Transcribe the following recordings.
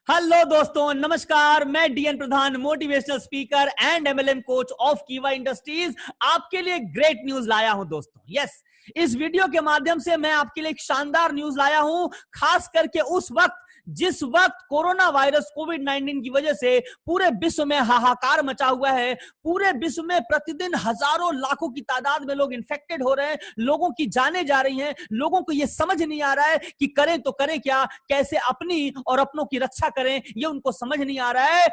Hello दोस्तों, नमस्कार। मैं DN Pradhan, motivational speaker and MLM coach of Kiva industries, आपके लिए ग्रेट न्यूज लाया हूं दोस्तों। यस, इस वीडियो के माध्यम से मैं आपके लिए एक शानदार न्यूज लाया हूं, खास करके उस वक्त जिस वक्त कोरोना वायरस कोविड-19 की वजह से पूरे विश्व में हाहाकार मचा हुआ है। पूरे विश्व में प्रतिदिन हजारों लाखों की तादाद में लोग इन्फेक्टेड हो रहे हैं, लोगों की जानें जा रही हैं। लोगों को यह समझ नहीं आ रहा है कि करें तो करें क्या, कैसे अपनी और अपनों की रक्षा करें, ये उनको समझ नहीं आ रहा है।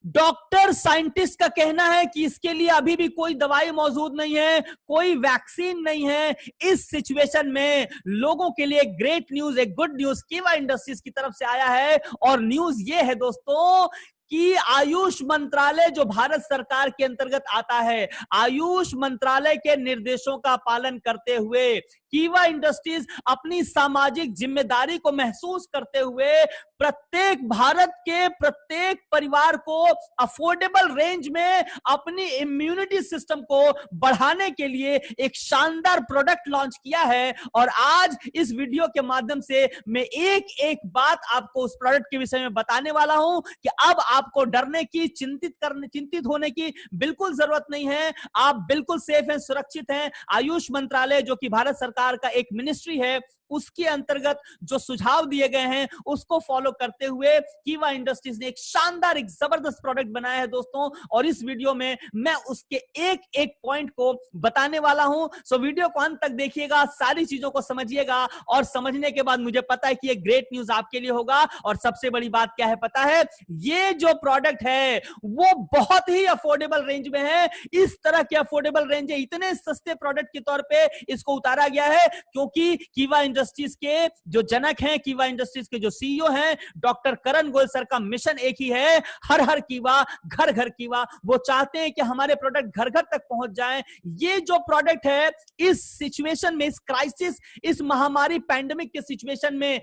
डॉक्टर साइंटिस्ट का कहना है कि इसके लिए अभी भी कोई दवाई मौजूद नहीं है, कोई वैक्सीन नहीं है। इस सिचुएशन में लोगों के लिए ग्रेट न्यूज, एक गुड न्यूज कीवा इंडस्ट्रीज की तरफ से आया है। और न्यूज ये है दोस्तों कि आयुष मंत्रालय जो भारत सरकार के अंतर्गत आता है, आयुष मंत्रालय के निर्देशों का पालन करते हुए कीवा इंडस्ट्रीज अपनी सामाजिक जिम्मेदारी को महसूस करते हुए प्रत्येक भारत के प्रत्येक परिवार को अफोर्डेबल रेंज में अपनी इम्यूनिटी सिस्टम को बढ़ाने के लिए एक शानदार प्रोडक्ट लॉन्च किया है। और आज इस वीडियो के माध्यम से मैं एक एक बात आपको उस प्रोडक्ट के विषय में बताने वाला हूं कि अब आपको डरने की, चिंतित होने की बिल्कुल जरूरत नहीं है। आप बिल्कुल सेफ हैं, सुरक्षित हैं। आयुष मंत्रालय जो कि भारत सरकार का एक मिनिस्ट्री है, उसके अंतर्गत जो सुझाव दिए गए हैं उसको फॉलो करते हुए कीवा इंडस्ट्रीज ने एक शानदार, एक जबरदस्त प्रोडक्ट बनाया है दोस्तों। और इस वीडियो में मैं उसके एक एक पॉइंट को बताने वाला हूं। सो वीडियो को अंत तक देखिएगा, सारी चीजों को समझिएगा और समझने के बाद मुझे पता है कि ये ग्रेट न्यूज आपके लिए होगा। और सबसे बड़ी बात क्या है पता है, ये जो प्रोडक्ट है वो बहुत ही अफोर्डेबल रेंज में है। इस तरह के अफोर्डेबल रेंज है, इतने सस्ते प्रोडक्ट के तौर पे इसको उतारा गया है क्योंकि कीवा इंडस्ट्रीज के जो जनक हैं, कीवा इंडस्ट्रीज के जो सीईओ हैं, डॉक्टर करण गोयल सर का मिशन एक ही है, हर हर कीवा, घर घर कीवा। वो चाहते हैं कि हमारे प्रोडक्ट घर घर तक पहुंच जाएं। ये जो प्रोडक्ट है इस सिचुएशन में, इस क्राइसिस, इस महामारी पैंडेमिक के सिचुएशन में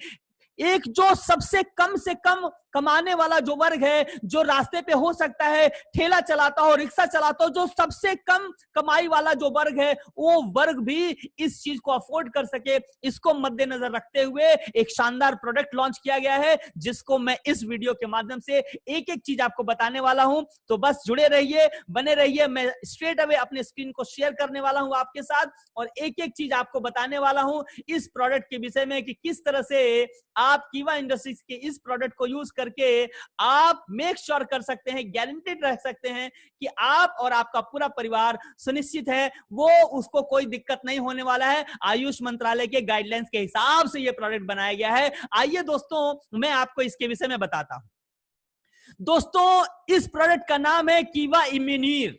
एक जो सबसे कम से कम कमाने वाला जो वर्ग है, जो रास्ते पे हो सकता है ठेला चलाता हो, रिक्शा चलाता हो, जो सबसे कम कमाई वाला जो वर्ग है, वो वर्ग भी इस चीज को अफोर्ड कर सके, इसको मद्देनजर रखते हुए एक शानदार प्रोडक्ट लॉन्च किया गया है, जिसको मैं इस वीडियो के माध्यम से एक एक चीज आपको बताने वाला हूं। तो बस जुड़े रहिए, बने रहिए। मैं स्ट्रेट अवे अपने स्क्रीन को शेयर करने वाला हूं आपके साथ और एक एक चीज आपको बताने वाला हूं इस प्रोडक्ट के विषय में कि किस तरह से आप कीवा इंडस्ट्रीज के इस प्रोडक्ट को यूज करके आप मेक श्योर कर सकते हैं, गारंटेड रह सकते हैं कि आप और आपका पूरा परिवार सुनिश्चित है, वो उसको कोई दिक्कत नहीं होने वाला है। आयुष मंत्रालय के गाइडलाइंस के हिसाब से ये प्रोडक्ट बनाया गया है। आइए दोस्तों, मैं आपको इसके विषय में बताता हूं। दोस्तों, इस प्रोडक्ट का नाम है कीवा इम्यूनीर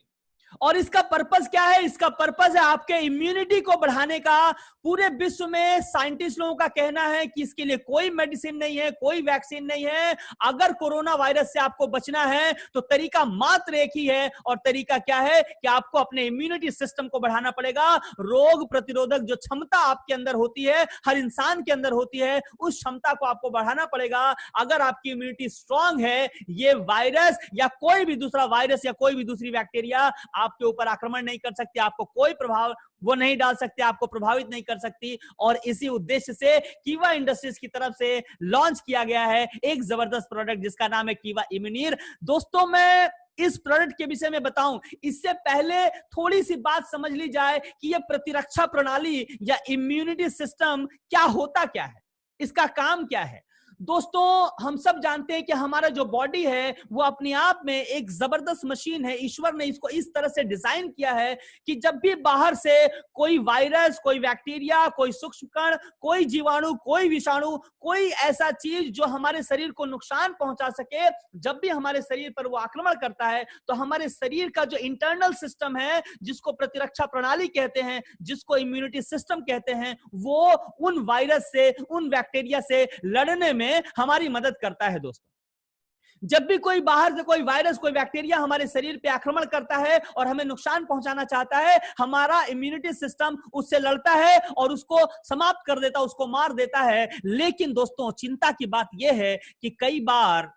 और इसका पर्पस क्या है? इसका पर्पस है आपके इम्यूनिटी को बढ़ाने का। पूरे विश्व में साइंटिस्ट लोगों का कहना है कि इसके लिए कोई मेडिसिन नहीं है, कोई वैक्सीन नहीं है। अगर कोरोना वायरस से आपको बचना है तो तरीका मात्र एक ही है, और तरीका क्या है कि आपको अपने इम्यूनिटी सिस्टम को बढ़ाना पड़ेगा। रोग प्रतिरोधक जो क्षमता आपके अंदर होती है, हर इंसान के अंदर होती है, उस क्षमता को आपको बढ़ाना पड़ेगा। अगर आपकी इम्यूनिटी स्ट्रांग है, ये वायरस या कोई भी दूसरा वायरस या कोई भी दूसरी बैक्टीरिया आपके ऊपर आक्रमण नहीं कर सकती, आपको कोई प्रभाव वो नहीं डाल सकते, आपको प्रभावित नहीं कर सकती। और इसी उद्देश्य से कीवा इंडस्ट्रीज की तरफ से लॉन्च किया गया है एक जबरदस्त प्रोडक्ट जिसका नाम है कीवा इम्यूनीर। दोस्तों, मैं इस प्रोडक्ट के विषय में बताऊं इससे पहले थोड़ी सी बात समझ ली जाए कि यह प्रतिरक्षा प्रणाली या इम्यूनिटी सिस्टम क्या होता, क्या है, इसका काम क्या है। दोस्तों, हम सब जानते हैं कि हमारा जो बॉडी है वो अपने आप में एक जबरदस्त मशीन है। ईश्वर ने इसको इस तरह से डिजाइन किया है कि जब भी बाहर से कोई वायरस, कोई बैक्टीरिया, कोई सूक्ष्म कण, कोई जीवाणु, कोई विषाणु, कोई ऐसा चीज जो हमारे शरीर को नुकसान पहुंचा सके, जब भी हमारे शरीर पर वो आक्रमण करता है तो हमारे शरीर का जो इंटरनल सिस्टम है, जिसको प्रतिरक्षा प्रणाली कहते हैं, जिसको इम्यूनिटी सिस्टम कहते हैं, वो उन वायरस से, उन बैक्टीरिया से लड़ने में हमारी मदद करता है। दोस्तों, जब भी कोई बाहर से कोई वायरस, कोई बैक्टीरिया हमारे शरीर पे आक्रमण करता है और हमें नुकसान पहुंचाना चाहता है, हमारा इम्यूनिटी सिस्टम उससे लड़ता है और उसको समाप्त कर देता है, उसको मार देता है। लेकिन दोस्तों, चिंता की बात यह है कि कई बार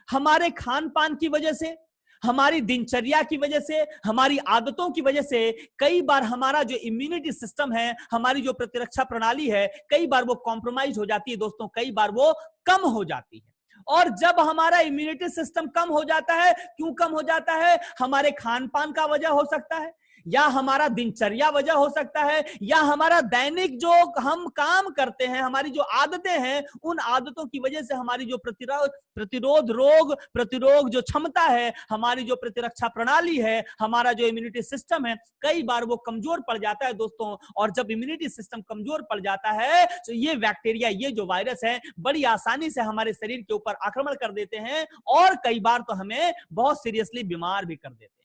हमारे खान पान की वजह से, हमारी दिनचर्या की वजह से, हमारी आदतों की वजह से कई बार हमारा जो इम्यूनिटी सिस्टम है, हमारी जो प्रतिरक्षा प्रणाली है, कई बार वो कॉम्प्रोमाइज हो जाती है दोस्तों, कई बार वो कम हो जाती है। और जब हमारा इम्यूनिटी सिस्टम कम हो जाता है, क्यों कम हो जाता है? हमारे खान पान का वजह हो सकता है, या हमारा दिनचर्या वजह हो सकता है, या हमारा दैनिक जो हम काम करते हैं, हमारी जो आदतें हैं, उन आदतों की वजह से हमारी जो रोग प्रतिरोध जो क्षमता है, हमारी जो प्रतिरक्षा प्रणाली है, हमारा जो इम्यूनिटी सिस्टम है, कई बार वो कमजोर पड़ जाता है दोस्तों। और जब इम्यूनिटी सिस्टम कमजोर पड़ जाता है तो ये बैक्टीरिया, ये जो वायरस है, बड़ी आसानी से हमारे शरीर के ऊपर आक्रमण कर देते हैं और कई बार तो हमें बहुत सीरियसली बीमार भी कर देते हैं।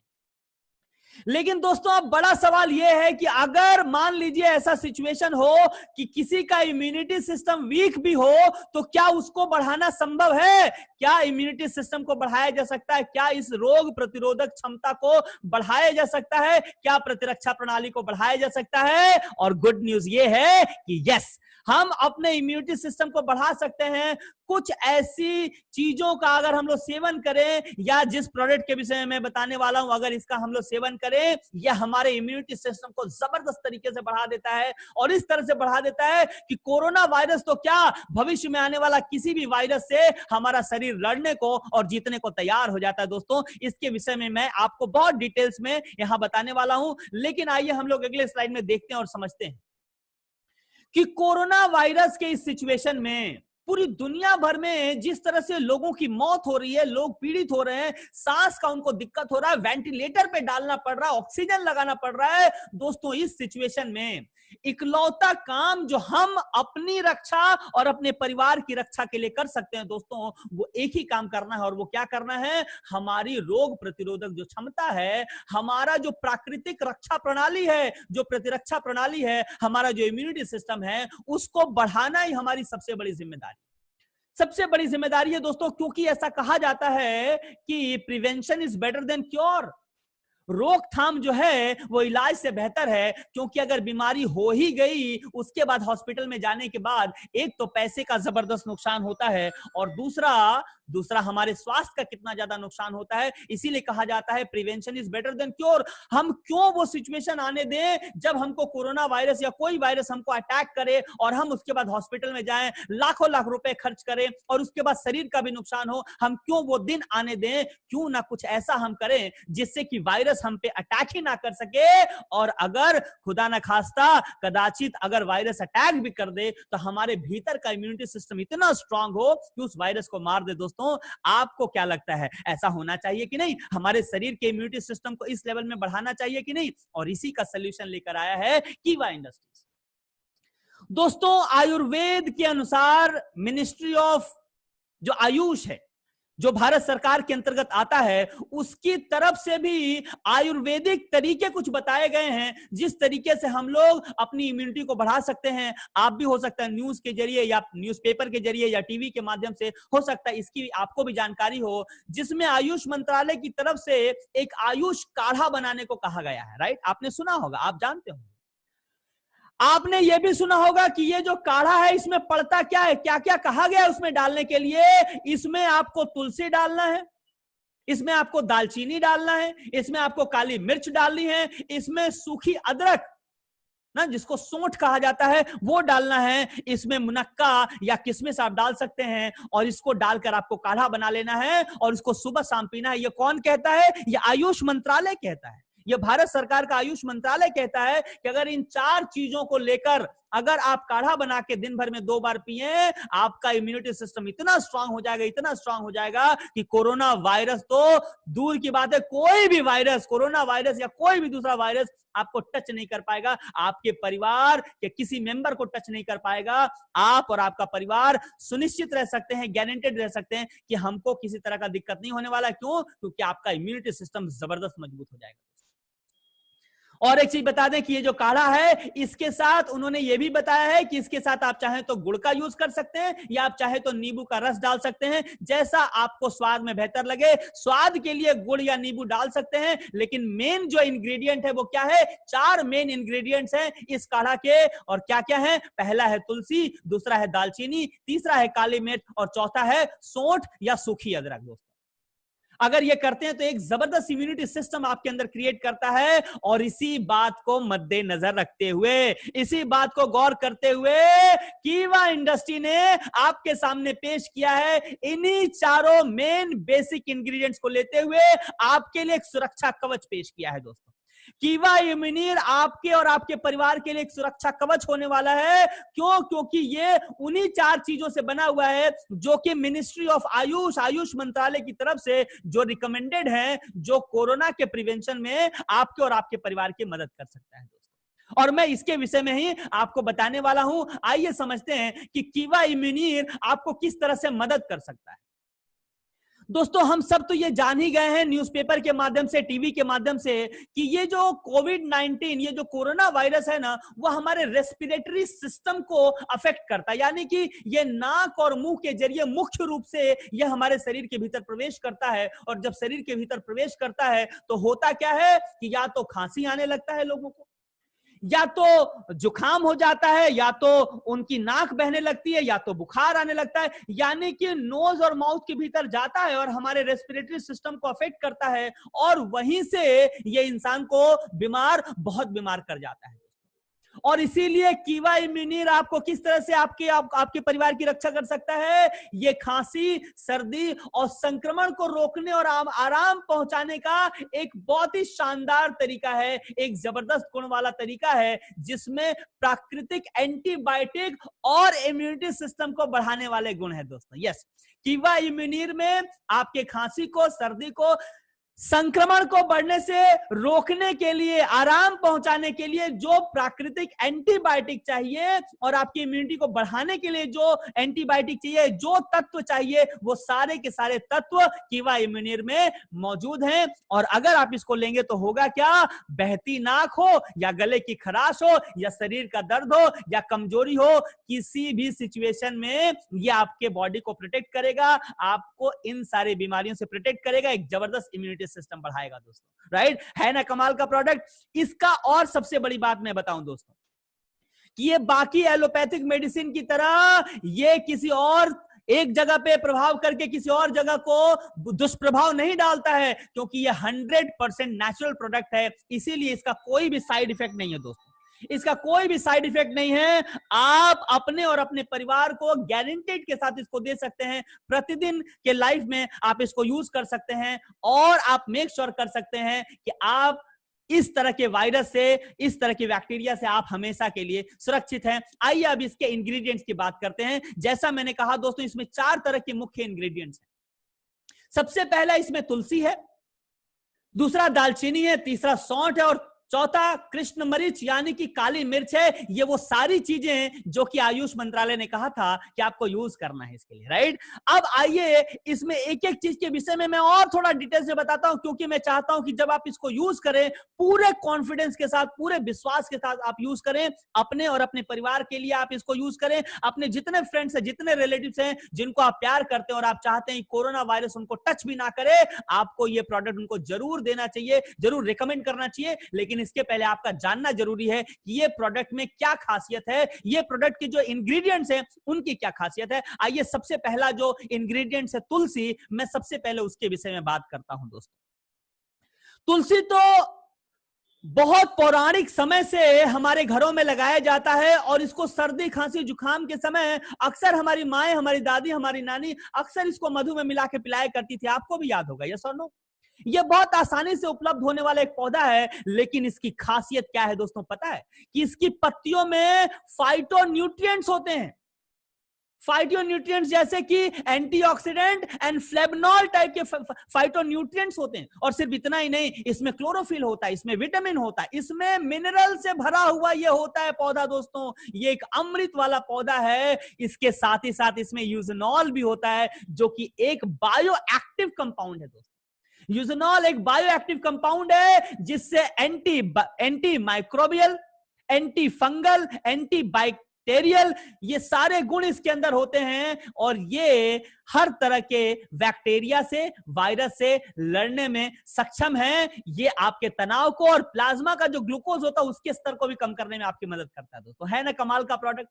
लेकिन दोस्तों अब बड़ा सवाल यह है कि अगर मान लीजिए ऐसा सिचुएशन हो कि किसी का इम्यूनिटी सिस्टम वीक भी हो, तो क्या उसको बढ़ाना संभव है? क्या इम्यूनिटी सिस्टम को बढ़ाया जा सकता है? क्या इस रोग प्रतिरोधक क्षमता को बढ़ाया जा सकता है? क्या प्रतिरक्षा प्रणाली को बढ़ाया जा सकता है? और गुड न्यूज ये है कि यस, हम अपने इम्यूनिटी सिस्टम को बढ़ा सकते हैं। कुछ ऐसी चीजों का अगर हम लोग सेवन करें, या जिस प्रोडक्ट के विषय में मैं बताने वाला हूं, अगर इसका हम लोग सेवन करें, यह हमारे इम्यूनिटी सिस्टम को जबरदस्त तरीके से बढ़ा देता है। और इस तरह से बढ़ा देता है कि कोरोना वायरस तो क्या, भविष्य में आने वाला किसी भी वायरस से हमारा शरीर लड़ने को और जीतने को तैयार हो जाता है। दोस्तों इसके विषय में मैं आपको बहुत डिटेल्स में यहां बताने वाला हूं, लेकिन आइए हम लोग अगले स्लाइड में देखते हैं और समझते हैं कि कोरोना वायरस के इस सिचुएशन में पूरी दुनिया भर में जिस तरह से लोगों की मौत हो रही है, लोग पीड़ित हो रहे हैं, सांस का उनको दिक्कत हो रहा है, वेंटिलेटर पे डालना पड़ रहा है, ऑक्सीजन लगाना पड़ रहा है। दोस्तों इस सिचुएशन में इकलौता काम जो हम अपनी रक्षा और अपने परिवार की रक्षा के लिए कर सकते हैं दोस्तों, वो एक ही काम करना है। और वो क्या करना है? हमारी रोग प्रतिरोधक जो क्षमता है, हमारा जो प्राकृतिक रक्षा प्रणाली है, जो प्रतिरक्षा प्रणाली है, हमारा जो इम्यूनिटी सिस्टम है, उसको बढ़ाना ही हमारी सबसे बड़ी जिम्मेदारी है दोस्तों। क्योंकि ऐसा कहा जाता है कि prevention is better than cure. रोकथाम जो है वो इलाज से बेहतर है। क्योंकि अगर बीमारी हो ही गई, उसके बाद हॉस्पिटल में जाने के बाद एक तो पैसे का जबरदस्त नुकसान होता है, और दूसरा हमारे स्वास्थ्य का कितना ज्यादा नुकसान होता है। इसीलिए कहा जाता है prevention is better than cure. हम क्यों वो सिचुएशन आने दें जब हमको कोरोना वायरस या कोई वायरस हमको अटैक करे और हम उसके बाद हॉस्पिटल में जाएं, लाखों लाख रुपए खर्च करें और उसके बाद शरीर का भी नुकसान हो। हम क्यों वो दिन आने दें? क्यों ना कुछ ऐसा हम करें जिससे कि वायरस हम पे अटैक ही ना कर सके, और अगर खुदा ना खास्ता कदाचित अगर वायरस अटैक भी कर दे तो हमारे भीतर का इम्यूनिटी सिस्टम इतना स्ट्रांग हो कि उस वायरस को मार दे। दोस्तों आपको क्या लगता है, ऐसा होना चाहिए कि नहीं? हमारे शरीर के इम्यूनिटी सिस्टम को इस लेवल में बढ़ाना चाहिए कि नहीं? और इसी का सलूशन लेकर आया है कीवा इंडस्ट्रीज। दोस्तों आयुर्वेद के अनुसार मिनिस्ट्री ऑफ जो आयुष है, जो भारत सरकार के अंतर्गत आता है, उसकी तरफ से भी आयुर्वेदिक तरीके कुछ बताए गए हैं जिस तरीके से हम लोग अपनी इम्यूनिटी को बढ़ा सकते हैं। आप भी हो सकता है न्यूज के जरिए या न्यूज़पेपर के जरिए या टीवी के माध्यम से, हो सकता है इसकी आपको भी जानकारी हो, जिसमें आयुष मंत्रालय की तरफ से एक आयुष काढ़ा बनाने को कहा गया है। राइट, आपने सुना होगा, आप जानते हो। आपने यह भी सुना होगा कि ये जो काढ़ा है इसमें पड़ता क्या है, क्या क्या कहा गया है उसमें डालने के लिए। इसमें आपको तुलसी डालना है, इसमें आपको दालचीनी डालना है, इसमें आपको काली मिर्च डालनी है, इसमें सूखी अदरक ना जिसको सोंठ कहा जाता है वो डालना है, इसमें मुनक्का या किशमिश आप डाल सकते हैं, और इसको डालकर आपको काढ़ा बना लेना है और इसको सुबह शाम पीना है। ये कौन कहता है? ये आयुष मंत्रालय कहता है। यह भारत सरकार का आयुष मंत्रालय कहता है कि अगर इन 4 चीजों को लेकर अगर आप काढ़ा बना के दिन भर में 2 बार पिए, आपका इम्यूनिटी सिस्टम इतना स्ट्रांग हो जाएगा कि कोरोना वायरस तो दूर की बात है, कोई भी वायरस, कोरोना वायरस या कोई भी दूसरा वायरस आपको टच नहीं कर पाएगा, आपके परिवार के किसी मेंबर को टच नहीं कर पाएगा। आप और आपका परिवार सुनिश्चित रह सकते हैं, गारंटेड रह सकते हैं कि हमको किसी तरह का दिक्कत नहीं होने वाला। क्यों? क्योंकि आपका इम्यूनिटी सिस्टम जबरदस्त मजबूत हो जाएगा। और एक चीज बता दें कि ये जो काढ़ा है, इसके साथ उन्होंने ये भी बताया है कि इसके साथ आप चाहें तो गुड़ का यूज कर सकते हैं या आप चाहे तो नींबू का रस डाल सकते हैं, जैसा आपको स्वाद में बेहतर लगे। स्वाद के लिए गुड़ या नींबू डाल सकते हैं, लेकिन मेन जो इंग्रेडिएंट है वो क्या है? 4 मेन इंग्रेडिएंट्स हैं इस काढ़ा के, और क्या क्या है? पहला है तुलसी, दूसरा है दालचीनी, तीसरा है काली मिर्च और चौथा है सोंठ या सूखी अदरक। दोस्तों अगर ये करते हैं तो एक जबरदस्त इम्यूनिटी सिस्टम आपके अंदर क्रिएट करता है। और इसी बात को मद्देनजर रखते हुए, इसी बात को गौर करते हुए कीवा इंडस्ट्री ने आपके सामने पेश किया है, इन्हीं चारों मेन बेसिक इंग्रेडिएंट्स को लेते हुए आपके लिए एक सुरक्षा कवच पेश किया है दोस्तों। कीवा इम्यूनिर आपके और आपके परिवार के लिए एक सुरक्षा कवच होने वाला है। क्यों? क्योंकि ये उन्हीं 4 चीजों से बना हुआ है जो कि मिनिस्ट्री ऑफ आयुष मंत्रालय की तरफ से जो रिकमेंडेड है, जो कोरोना के प्रिवेंशन में आपके और आपके परिवार की मदद कर सकता है दोस्तों। और मैं इसके विषय में ही आपको बताने वाला हूं। आइए समझते हैं कि कीवा इम्यूनिर आपको किस तरह से मदद कर सकता है। दोस्तों, हम सब तो ये जान ही गए हैं न्यूज़पेपर के माध्यम से, टीवी के माध्यम से, कि ये जो कोविड-19, ये जो कोरोना वायरस है ना, वो हमारे रेस्पिरेटरी सिस्टम को अफेक्ट करता है। यानी कि ये नाक और मुंह के जरिए मुख्य रूप से ये हमारे शरीर के भीतर प्रवेश करता है। और जब शरीर के भीतर प्रवेश करता है तो होता क्या है कि या तो खांसी आने लगता है लोगों को, या तो जुकाम हो जाता है, या तो उनकी नाक बहने लगती है, या तो बुखार आने लगता है। यानी कि नोज और माउथ के भीतर जाता है और हमारे रेस्पिरेटरी सिस्टम को अफेक्ट करता है, और वहीं से ये इंसान को बहुत बीमार कर जाता है। और इसीलिए कीवा इम्यूनिर आपको किस तरह से आपके परिवार की रक्षा कर सकता है। ये खांसी, सर्दी और संक्रमण को रोकने और आराम पहुंचाने का एक बहुत ही शानदार तरीका है, एक जबरदस्त गुण वाला तरीका है, जिसमें प्राकृतिक एंटीबायोटिक और इम्यूनिटी सिस्टम को बढ़ाने वाले गुण है दोस्तों। यस, कीवा इम्यूनिर में आपके खांसी को, सर्दी को, संक्रमण को बढ़ने से रोकने के लिए, आराम पहुंचाने के लिए जो प्राकृतिक एंटीबायोटिक चाहिए और आपकी इम्यूनिटी को बढ़ाने के लिए जो एंटीबायोटिक चाहिए, जो तत्व चाहिए, वो सारे के सारे तत्व कीवा इम्यूनिर में मौजूद हैं। और अगर आप इसको लेंगे तो होगा क्या? बहती नाक हो, या गले की खराश हो, या शरीर का दर्द हो, या कमजोरी हो, किसी भी सिचुएशन में ये आपके बॉडी को प्रोटेक्ट करेगा, आपको इन सारी बीमारियों से प्रोटेक्ट करेगा, एक जबरदस्त इम्यूनिटी सिस्टम बढ़ाएगा दोस्तों। राइट, है ना कमाल का प्रोडक्ट। इसका और सबसे बड़ी बात मैं बताऊं दोस्तों, कि ये बाकी एलोपैथिक मेडिसिन की तरह ये किसी और एक जगह पे प्रभाव करके किसी और जगह को दुष्प्रभाव नहीं डालता है, क्योंकि ये 100% नेचुरल प्रोडक्ट है। इसीलिए इसका कोई भी साइड इफेक्ट नहीं है दोस्तों, इसका कोई भी साइड इफेक्ट नहीं है। आप अपने और अपने परिवार को गारंटीड के साथ इसको दे सकते हैं। प्रतिदिन के लाइफ में आप इसको यूज कर सकते हैं, और आप मेक श्योर कर सकते हैं कि आप इस तरह के वायरस से, इस तरह के बैक्टीरिया से आप हमेशा के लिए सुरक्षित हैं। आइए अब इसके इंग्रेडिएंट्स की बात करते हैं। जैसा मैंने कहा दोस्तों, इसमें 4 तरह के मुख्य इंग्रेडिएंट्स हैं। सबसे पहला इसमें तुलसी है, दूसरा दालचीनी है, तीसरा सौंठ है, और चौथा कृष्ण मरीच यानी कि काली मिर्च है। ये वो सारी चीजें हैं जो कि आयुष मंत्रालय ने कहा था कि आपको यूज करना है इसके लिए। राइट, अब आइए इसमें एक एक चीज के विषय में मैं और थोड़ा डिटेल से बताता हूं, क्योंकि मैं चाहता हूं कि जब आप इसको यूज करें पूरे कॉन्फिडेंस के साथ, पूरे विश्वास के साथ आप यूज करें, अपने और अपने परिवार के लिए आप इसको यूज करें। अपने जितने फ्रेंड्स हैं, जितने रिलेटिव्स हैं, जिनको आप प्यार करते हैं और आप चाहते हैं कोरोना वायरस उनको टच भी ना करे, आपको ये प्रोडक्ट उनको जरूर देना चाहिए, जरूर रिकमेंड करना चाहिए। लेकिन इसके पहले आपका जानना जरूरी है कि ये प्रोडक्ट में क्या खासियत है, ये प्रोडक्ट के जो इंग्रेडिएंट्स हैं उनकी क्या खासियत है। आइए सबसे पहला जो इंग्रेडिएंट्स है तुलसी, मैं सबसे पहले उसके विषय में बात करता हूं दोस्तों। तुलसी तो बहुत पौराणिक समय से हमारे घरों में लगाया जाता है, और इसको सर्दी, खांसी, जुकाम के समय अक्सर हमारी माएं, हमारी दादी, हमारी नानी अक्सर इसको मधु में मिला के पिलाया करती थी। आपको भी याद होगा, यस और नो? ये बहुत आसानी से उपलब्ध होने वाला एक पौधा है। लेकिन इसकी खासियत क्या है दोस्तों, पता है? कि इसकी पत्तियों में फाइटोन्यूट्रिएंट्स होते हैं। फाइटोन्यूट्रिएंट्स जैसे कि एंटीऑक्सीडेंट एंड फ्लेवनॉल टाइप के फाइटोन्यूट्रिएंट्स होते हैं। और सिर्फ इतना ही नहीं, इसमें क्लोरोफिल होता है, इसमें विटामिन होता है, इसमें मिनरल से भरा हुआ ये होता है पौधा दोस्तों। ये एक अमृत वाला पौधा है। इसके साथ ही साथ इसमें यूजनॉल भी होता है, जो कि एक बायो एक्टिव कंपाउंड है दोस्तों। यूजनॉल एक बायोएक्टिव कंपाउंड है, जिससे anti microbial, anti fungal, anti bacterial, ये सारे गुण इसके अंदर होते हैं। और ये हर तरह के बैक्टीरिया से, वायरस से लड़ने में सक्षम है। ये आपके तनाव को और प्लाज्मा का जो ग्लूकोज होता है उसके स्तर को भी कम करने में आपकी मदद करता है दोस्तों। है ना कमाल का प्रोडक्ट?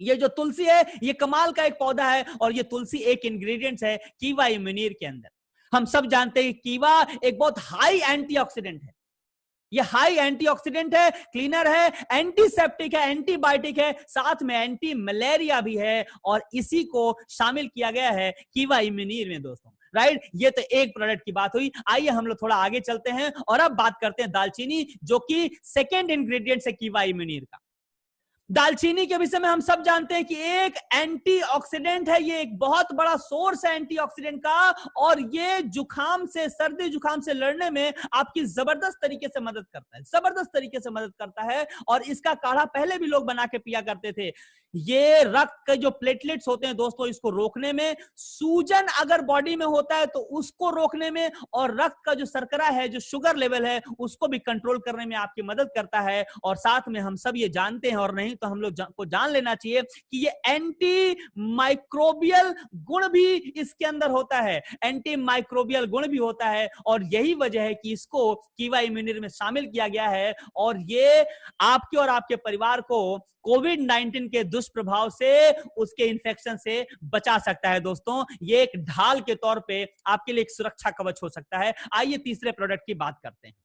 ये जो तुलसी है, ये कमाल का एक पौधा है, और ये तुलसी एक इंग्रेडिएंट्स है कीवा इम्यूनिर के अंदर। हम सब जानते हैं कि कीवा एक बहुत हाई एंटीऑक्सीडेंट है। ये हाई एंटीऑक्सीडेंट है, क्लीनर है, एंटीसेप्टिक है, एंटीबायोटिक है, साथ में एंटी मलेरिया भी है, और इसी को शामिल किया गया है कीवा इम्यूनीर में दोस्तों। राइट, ये तो एक प्रोडक्ट की बात हुई। आइए हम लोग थोड़ा आगे चलते हैं और अब बात करते हैं दालचीनी, जो कि सेकेंड इंग्रेडिएंट है कीवा इम्यूनीर का। दालचीनी के विषय में हम सब जानते हैं कि एक एंटीऑक्सीडेंट है, ये एक बहुत बड़ा सोर्स है एंटीऑक्सीडेंट का, और ये जुखाम से, सर्दी जुखाम से लड़ने में आपकी जबरदस्त तरीके से मदद करता है, जबरदस्त तरीके से मदद करता है। और इसका काढ़ा पहले भी लोग बना के पिया करते थे। ये रक्त के जो प्लेटलेट्स होते हैं दोस्तों, इसको रोकने में, सूजन अगर बॉडी में होता है तो उसको रोकने में, और रक्त का जो शर्करा है, जो शुगर लेवल है, उसको भी कंट्रोल करने में आपकी मदद करता है। और साथ में हम सब ये जानते हैं, और नहीं तो हम लोग को जान लेना चाहिए कि ये एंटी माइक्रोबियल गुण भी इसके अंदर होता है, एंटी माइक्रोबियल गुण भी होता है, और यही वजह है कि इसको कीवा इम्यूनिर में शामिल किया गया है। और ये आपके और आपके परिवार को कोविड-19 के दुष्प्रभाव से, उसके इन्फेक्शन से बचा सकता है दोस्तों। ये एक ढाल के तौर पे आपके लिए एक सुरक्षा कवच हो सकता है। आइए तीसरे प्रोडक्ट की बात करते हैं।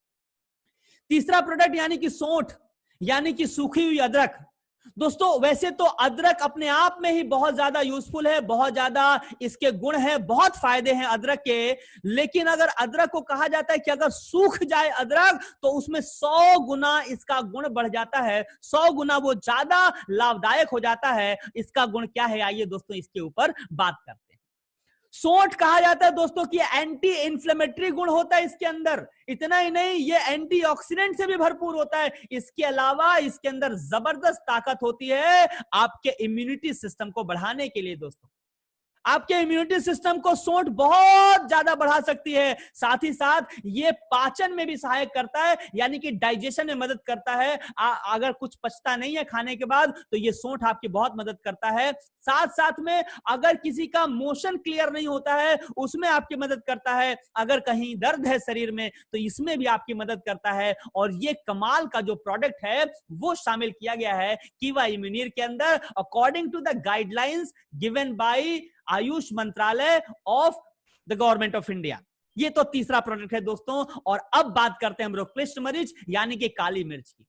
तीसरा प्रोडक्ट यानी कि सौंठ, यानी कि सूखी हुई अदरक। दोस्तों वैसे तो अदरक अपने आप में ही बहुत ज्यादा यूजफुल है, बहुत ज्यादा इसके गुण है, बहुत फायदे हैं अदरक के। लेकिन अगर अदरक को कहा जाता है कि अगर सूख जाए अदरक तो उसमें 100 गुना इसका गुण बढ़ जाता है, 100 गुना वो ज्यादा लाभदायक हो जाता है। इसका गुण क्या है, आइए दोस्तों इसके ऊपर बात करते हैं। सौंठ कहा जाता है दोस्तों कि एंटी इंफ्लेमेटरी गुण होता है इसके अंदर। इतना ही नहीं, ये एंटीऑक्सीडेंट से भी भरपूर होता है। इसके अलावा इसके अंदर जबरदस्त ताकत होती है आपके इम्यूनिटी सिस्टम को बढ़ाने के लिए दोस्तों। आपके इम्यूनिटी सिस्टम को सौंठ बहुत ज्यादा बढ़ा सकती है। साथ ही साथ ये पाचन में भी सहायक करता है, यानी कि डाइजेशन में मदद करता है। अगर कुछ पचता नहीं है खाने के बाद तो ये सौंठ आपकी बहुत मदद करता है। साथ साथ में अगर किसी का मोशन क्लियर नहीं होता है उसमें आपकी मदद करता है। अगर कहीं दर्द है शरीर में तो इसमें भी आपकी मदद करता है। और ये कमाल का जो प्रोडक्ट है वो शामिल किया गया है कीवा इम्यूनिर के अंदर, according to the guidelines given by AYUSH मंत्रालय of the government of India. ये तो तीसरा प्रोडक्ट है दोस्तों। और अब बात करते हैं हम लोग कृष्ण मरीच यानी कि काली मिर्च की।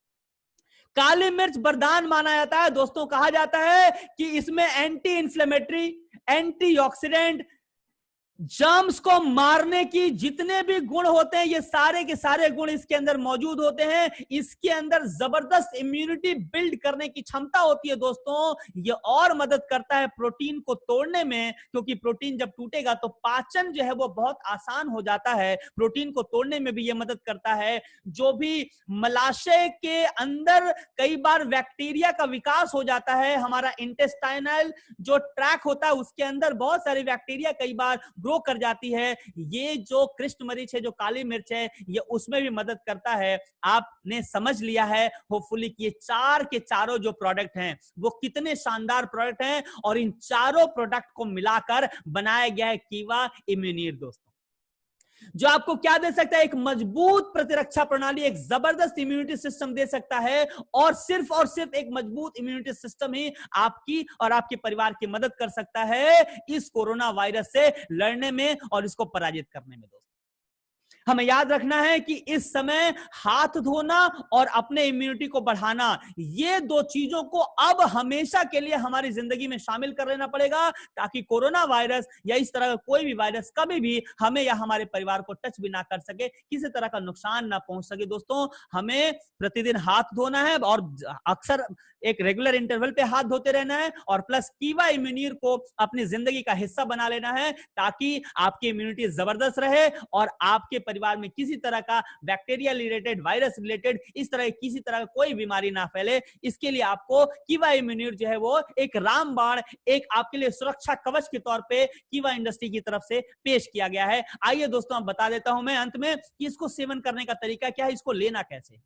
काली मिर्च वरदान माना जाता है दोस्तों। कहा जाता है कि इसमें एंटी इंफ्लेमेटरी, एंटीऑक्सीडेंट, जर्म्स को मारने की जितने भी गुण होते हैं, ये सारे के सारे गुण इसके अंदर मौजूद होते हैं। इसके अंदर जबरदस्त इम्यूनिटी बिल्ड करने की क्षमता होती है दोस्तों। ये और मदद करता है प्रोटीन को तोड़ने में, क्योंकि प्रोटीन जब टूटेगा तो पाचन जो है वो बहुत आसान हो जाता है। प्रोटीन को तोड़ने में भी ये मदद करता है। जो भी मलाशय के अंदर कई बार बैक्टीरिया का विकास हो जाता है, हमारा इंटेस्टाइनल जो ट्रैक होता है उसके अंदर बहुत सारी बैक्टीरिया कई बार ग्रो कर जाती है। ये जो कृष्ण मरीच है, जो काली मिर्च है, ये उसमें भी मदद करता है। आपने समझ लिया है होपफुली कि ये चार के चारों जो प्रोडक्ट हैं वो कितने शानदार प्रोडक्ट हैं, और इन चारों प्रोडक्ट को मिलाकर बनाया गया है कीवा इम्यूनिर दोस्तों, जो आपको क्या दे सकता है, एक मजबूत प्रतिरक्षा प्रणाली, एक जबरदस्त इम्यूनिटी सिस्टम दे सकता है। और सिर्फ एक मजबूत इम्यूनिटी सिस्टम ही आपकी और आपके परिवार की मदद कर सकता है इस कोरोना वायरस से लड़ने में और इसको पराजित करने में दोस्तों। हमें याद रखना है कि इस समय हाथ धोना और अपने इम्यूनिटी को बढ़ाना, ये दो चीजों को अब हमेशा के लिए हमारी जिंदगी में शामिल कर लेना पड़ेगा, ताकि कोरोना वायरस या इस तरह का कोई भी वायरस कभी भी हमें या हमारे परिवार को टच भी ना कर सके, किसी तरह का नुकसान ना पहुंच सके। दोस्तों हमें प्रतिदिन हाथ धोना है और अक्सर एक रेगुलर इंटरवल पे हाथ धोते रहना है, और प्लस कीवा इम्यूनिर को अपनी जिंदगी का हिस्सा बना लेना है, ताकि आपकी इम्यूनिटी जबरदस्त रहे और आपके परिवार में किसी तरह का बैक्टीरिया रिलेटेड, वायरस रिलेटेड, इस तरह किसी तरह का कोई बीमारी ना फैले। इसके लिए आपको कीवा इम्यूनिर जो है वो एक रामबाण, एक आपके लिए सुरक्षा कवच के तौर पे कीवा इंडस्ट्री की तरफ से पेश किया गया है। आइए दोस्तों अब बता देता हूं मैं अंत में कि इसको सेवन करने का तरीका क्या है, इसको लेना कैसे।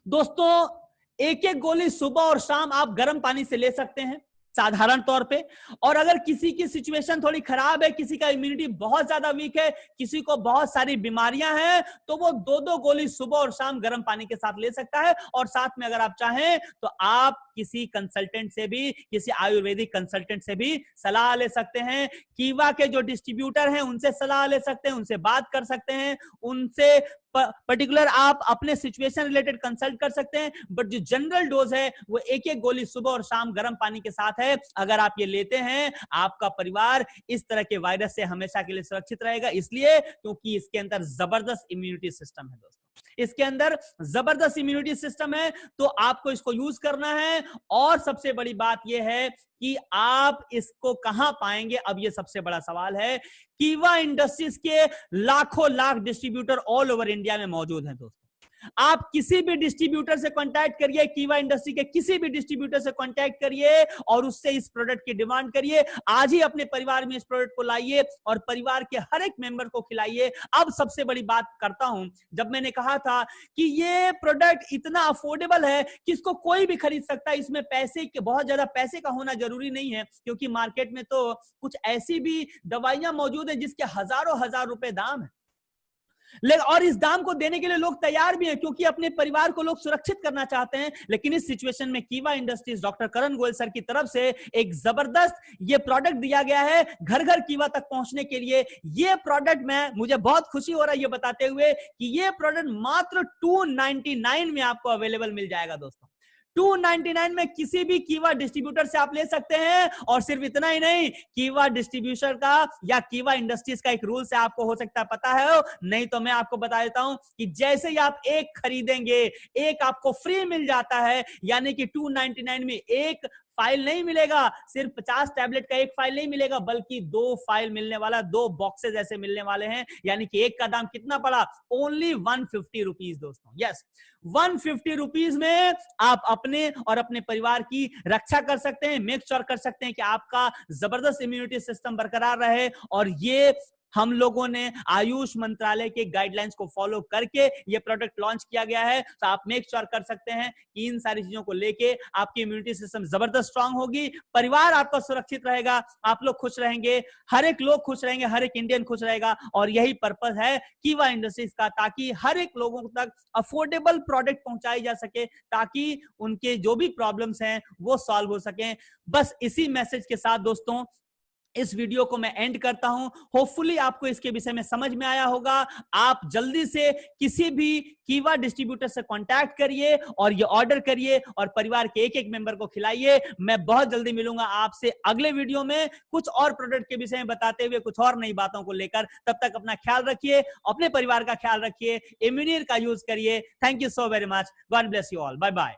दोस्तों एक एक गोली सुबह और शाम आप गर्म पानी से ले सकते हैं। साधारण तौर पे। और अगर किसी की सिचुएशन थोड़ी खराब है, किसी का इम्यूनिटी बहुत ज्यादा वीक है, किसी को बहुत सारी बीमारियां हैं, तो वो 2-2 गोली सुबह और शाम गर्म पानी के साथ ले सकता है। और साथ में अगर आप चाहें तो आप किसी कंसल्टेंट से भी, किसी आयुर्वेदिक कंसल्टेंट से भी सलाह ले सकते हैं। कीवा के जो डिस्ट्रीब्यूटर हैं उनसे सलाह ले सकते हैं, उनसे बात कर सकते हैं, उनसे पर्टिकुलर आप अपने सिचुएशन रिलेटेड कंसल्ट कर सकते हैं। बट जो जनरल डोज है वो 1-1 गोली सुबह और शाम गर्म पानी के साथ है। अगर आप ये लेते हैं, आपका परिवार इस तरह के वायरस से हमेशा के लिए सुरक्षित रहेगा, इसलिए क्योंकि इसके अंदर जबरदस्त इम्यूनिटी सिस्टम है दोस्तों। इसके अंदर जबरदस्त इम्यूनिटी सिस्टम है, तो आपको इसको यूज करना है। और सबसे बड़ी बात यह है कि आप इसको कहां पाएंगे, अब यह सबसे बड़ा सवाल है। कीवा इंडस्ट्रीज के लाखों lakh distributor all over India में मौजूद हैं दोस्तों। आप किसी भी डिस्ट्रीब्यूटर से कांटेक्ट करिए, कीवा इंडस्ट्री के किसी भी डिस्ट्रीब्यूटर से कांटेक्ट करिए और उससे इस प्रोडक्ट की डिमांड करिए। आज ही अपने परिवार में इस प्रोडक्ट को लाइए और परिवार के हर एक मेंबर को खिलाइए। अब सबसे बड़ी बात करता हूं, जब मैंने कहा था कि ये प्रोडक्ट इतना अफोर्डेबल है कि इसको कोई भी खरीद सकता है, इसमें पैसे के बहुत ज्यादा पैसे का होना जरूरी नहीं है, क्योंकि मार्केट में तो कुछ ऐसी भी दवाइयां मौजूद है जिसके हजारों हजार रुपए दाम है। और इस दाम को देने के लिए लोग तैयार भी हैं, क्योंकि अपने परिवार को लोग सुरक्षित करना चाहते हैं। लेकिन इस सिचुएशन में कीवा इंडस्ट्रीज डॉक्टर करण गोयल सर की तरफ से एक जबरदस्त ये प्रोडक्ट दिया गया है घर घर कीवा तक पहुंचने के लिए। ये प्रोडक्ट मुझे बहुत खुशी हो रहा है ये बताते हुए कि ये प्रोडक्ट मात्र 299 में आपको अवेलेबल मिल जाएगा दोस्तों। 299 में किसी भी कीवा डिस्ट्रीब्यूटर से आप ले सकते हैं। और सिर्फ इतना ही नहीं, कीवा डिस्ट्रीब्यूटर का या कीवा इंडस्ट्रीज का एक रूल से आपको हो सकता है पता है, नहीं तो मैं आपको बता देता हूं कि जैसे ही आप एक खरीदेंगे, एक आपको फ्री मिल जाता है। यानी कि 299 में एक फाइल नहीं मिलेगा, सिर्फ 50 टैबलेट का एक फाइल नहीं मिलेगा, बल्कि 2 फाइल मिलने वाला, 2 बॉक्सेस ऐसे मिलने वाले हैं। यानी कि एक का दाम कितना पड़ा? ओनली 150 रुपीज दोस्तों। यस, 150 रुपीज में आप अपने और अपने परिवार की रक्षा कर सकते हैं, मेक श्योर कर सकते हैं कि आपका जबरदस्त इम्यूनिटी सिस्टम बरकरार रहे। और ये हम लोगों ने आयुष मंत्रालय के गाइडलाइंस को फॉलो करके ये प्रोडक्ट लॉन्च किया गया है। तो आप मेक श्योर कर सकते हैं कि इन सारी चीजों को लेके आपकी इम्यूनिटी सिस्टम जबरदस्त स्ट्रांग होगी, परिवार आपका सुरक्षित रहेगा, आप लोग खुश रहेंगे, हर एक लोग खुश रहेंगे, हर एक इंडियन खुश रहेगा। और यही पर्पस है कीवा इंडस्ट्रीज का, ताकि हर एक लोगों तक अफोर्डेबल प्रोडक्ट पहुंचाई जा सके, ताकि उनके जो भी प्रॉब्लम्स हैं वो सॉल्व हो सके। बस इसी मैसेज के साथ दोस्तों इस वीडियो को मैं एंड करता हूं। होपफुली आपको इसके विषय में समझ में आया होगा। आप जल्दी से किसी भी कीवा डिस्ट्रीब्यूटर से कांटेक्ट करिए और ये ऑर्डर करिए और परिवार के एक एक मेंबर को खिलाइए। मैं बहुत जल्दी मिलूंगा आपसे अगले वीडियो में कुछ और प्रोडक्ट के विषय में बताते हुए, कुछ और नई बातों को लेकर। तब तक अपना ख्याल रखिए, अपने परिवार का ख्याल रखिए, इम्यूनियर का यूज करिए। Thank you so very much. God bless you all. Bye bye.